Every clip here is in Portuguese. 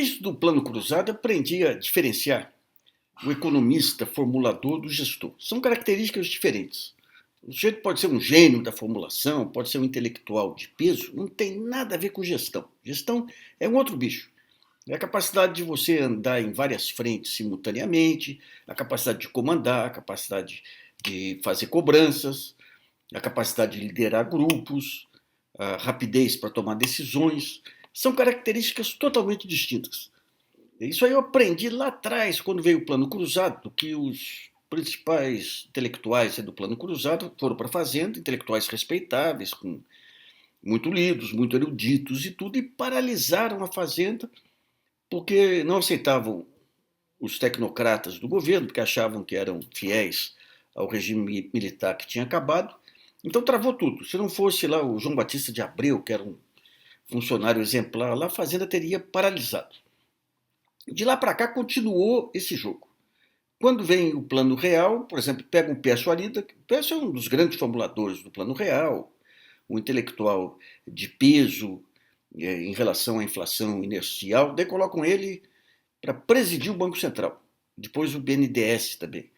Desde o plano cruzado, aprendi a diferenciar o economista formulador do gestor. São características diferentes. O sujeito pode ser um gênio da formulação, pode ser um intelectual de peso, não tem nada a ver com gestão. Gestão é um outro bicho. É a capacidade de você andar em várias frentes simultaneamente, a capacidade de comandar, a capacidade de fazer cobranças, a capacidade de liderar grupos, a rapidez para tomar decisões. São características totalmente distintas. Isso aí eu aprendi lá atrás, quando veio o plano cruzado, que os principais intelectuais do plano cruzado foram para a fazenda, intelectuais respeitáveis, muito lidos, muito eruditos e tudo, e paralisaram a fazenda porque não aceitavam os tecnocratas do governo, porque achavam que eram fiéis ao regime militar que tinha acabado. Então travou tudo. Se não fosse lá o João Batista de Abreu, que era um funcionário exemplar lá, a fazenda teria paralisado. De lá para cá continuou esse jogo. Quando vem o Plano Real, por exemplo, pega um Pércio Arida, o Pércio é um dos grandes formuladores do Plano Real, um intelectual de peso em relação à inflação inercial, daí colocam ele para presidir o Banco Central, depois o BNDES também.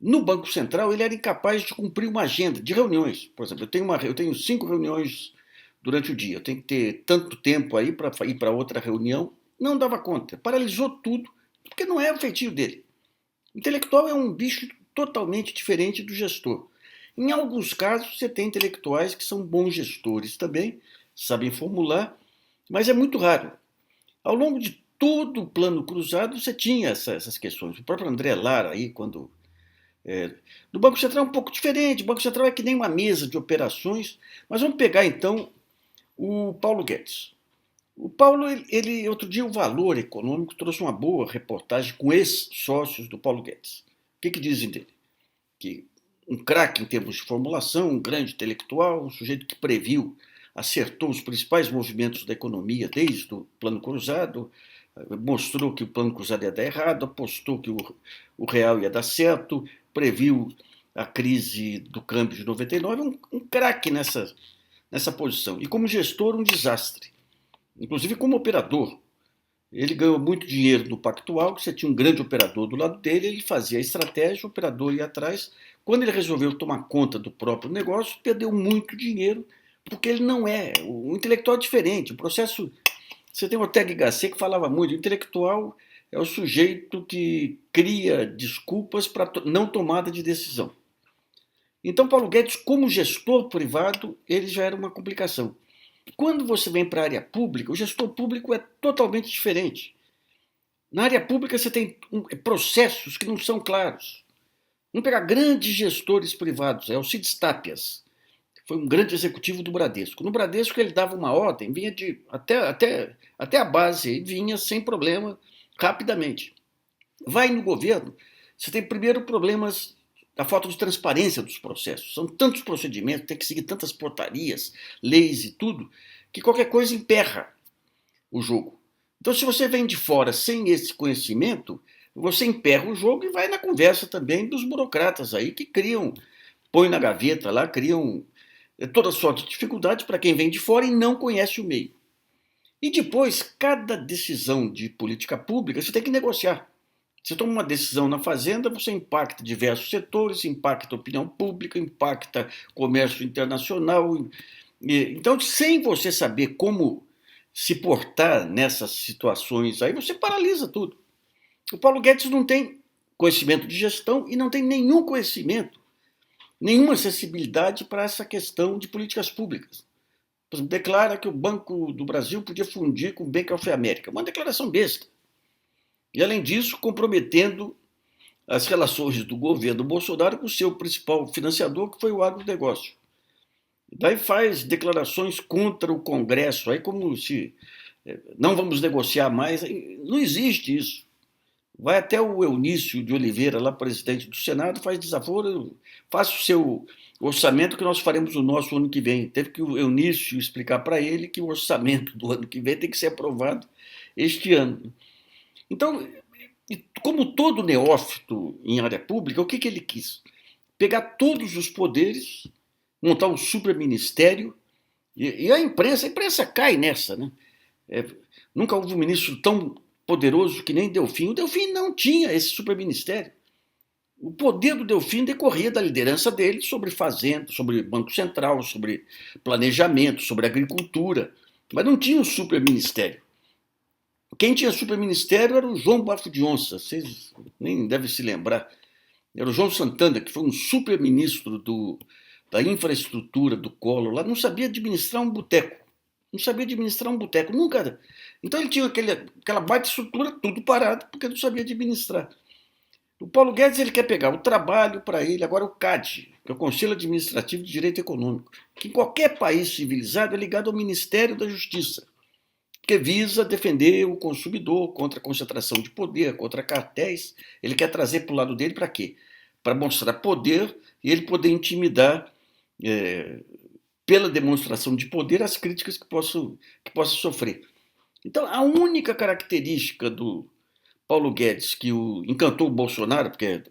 No Banco Central ele era incapaz de cumprir uma agenda de reuniões. Por exemplo, eu tenho 5 reuniões durante o dia, eu tenho que ter tanto tempo aí para ir para outra reunião, não dava conta, paralisou tudo, porque não é o feitio dele. O intelectual é um bicho totalmente diferente do gestor. Em alguns casos, você tem intelectuais que são bons gestores também, sabem formular, mas é muito raro. Ao longo de todo o plano cruzado, você tinha essas questões. O próprio André Lara, aí, quando. No Banco Central é um pouco diferente. O Banco Central é que nem uma mesa de operações. Mas vamos pegar, então, o Paulo Guedes. O Paulo, ele outro dia, o Valor Econômico trouxe uma boa reportagem com ex-sócios do Paulo Guedes. O que dizem dele? Que um craque em termos de formulação, um grande intelectual, um sujeito que previu, acertou os principais movimentos da economia desde o Plano Cruzado, mostrou que o Plano Cruzado ia dar errado, apostou que o real ia dar certo, previu a crise do câmbio de 99, um craque nessa posição. E como gestor, um desastre. Inclusive como operador. Ele ganhou muito dinheiro no Pactual, que você tinha um grande operador do lado dele, ele fazia a estratégia, o operador ia atrás. Quando ele resolveu tomar conta do próprio negócio, perdeu muito dinheiro, porque ele não é. O intelectual é diferente. O processo. Você tem o Ortega y Gasset que falava muito: o intelectual é o sujeito que cria desculpas para não tomada de decisão. Então, Paulo Guedes, como gestor privado, ele já era uma complicação. Quando você vem para a área pública, o gestor público é totalmente diferente. Na área pública você tem processos que não são claros. Vamos pegar grandes gestores privados, Alcides Tápias, foi um grande executivo do Bradesco. No Bradesco ele dava uma ordem, vinha até a base, vinha sem problema, rapidamente. Vai no governo, você tem primeiro problemas da falta de transparência dos processos. São tantos procedimentos, tem que seguir tantas portarias, leis e tudo, que qualquer coisa emperra o jogo. Então, se você vem de fora sem esse conhecimento, você emperra o jogo e vai na conversa também dos burocratas aí que criam, põem na gaveta lá, criam toda sorte de dificuldades para quem vem de fora e não conhece o meio. E depois, cada decisão de política pública você tem que negociar. Você toma uma decisão na fazenda, você impacta diversos setores, impacta a opinião pública, impacta comércio internacional. Então, sem você saber como se portar nessas situações aí, você paralisa tudo. O Paulo Guedes não tem conhecimento de gestão e não tem nenhum conhecimento, nenhuma acessibilidade para essa questão de políticas públicas. Por exemplo, declara que o Banco do Brasil podia fundir com o Bank of America. Uma declaração besta. E, além disso, comprometendo as relações do governo Bolsonaro com o seu principal financiador, que foi o agronegócio. Daí faz declarações contra o Congresso, aí como se não vamos negociar mais. Não existe isso. Vai até o Eunício de Oliveira, lá presidente do Senado, faz desaforo, faça o seu orçamento que nós faremos o nosso ano que vem. Teve que o Eunício explicar para ele que o orçamento do ano que vem tem que ser aprovado este ano. Então, como todo neófito em área pública, o que ele quis? Pegar todos os poderes, montar um superministério, e a imprensa cai nessa, né? Nunca houve um ministro tão poderoso que nem Delfim. O Delfim não tinha esse superministério. O poder do Delfim decorria da liderança dele sobre fazenda, sobre Banco Central, sobre planejamento, sobre agricultura, mas não tinha um superministério. Quem tinha superministério era o João Bafo de Onça, vocês nem devem se lembrar. Era o João Santana, que foi um superministro da infraestrutura do Collor, lá não sabia administrar um boteco. Não sabia administrar um boteco, nunca. Então ele tinha aquela baita estrutura, tudo parado, porque não sabia administrar. O Paulo Guedes ele quer pegar o trabalho para ele, agora o CAD, que é o Conselho Administrativo de Direito Econômico, que em qualquer país civilizado é ligado ao Ministério da Justiça, que visa defender o consumidor contra a concentração de poder, contra cartéis. Ele quer trazer para o lado dele para quê? Para mostrar poder e ele poder intimidar, pela demonstração de poder, as críticas que possa sofrer. Então, a única característica do Paulo Guedes que encantou o Bolsonaro, porque é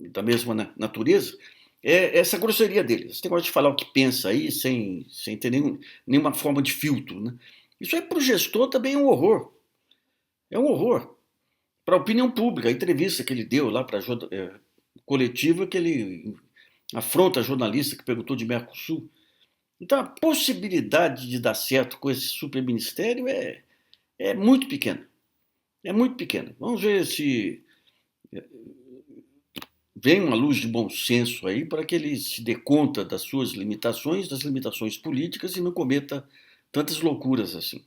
da mesma natureza, é essa grosseria dele. Esse negócio de falar o que pensa aí, sem ter nenhuma forma de filtro. Né? Isso aí para o gestor também é um horror. É um horror. Para a opinião pública, a entrevista que ele deu lá para a coletiva, que ele afronta a jornalista que perguntou de Mercosul. Então, a possibilidade de dar certo com esse superministério é muito pequena. É muito pequena. Vamos ver se vem uma luz de bom senso aí para que ele se dê conta das suas limitações, das limitações políticas e não cometa tantas loucuras assim.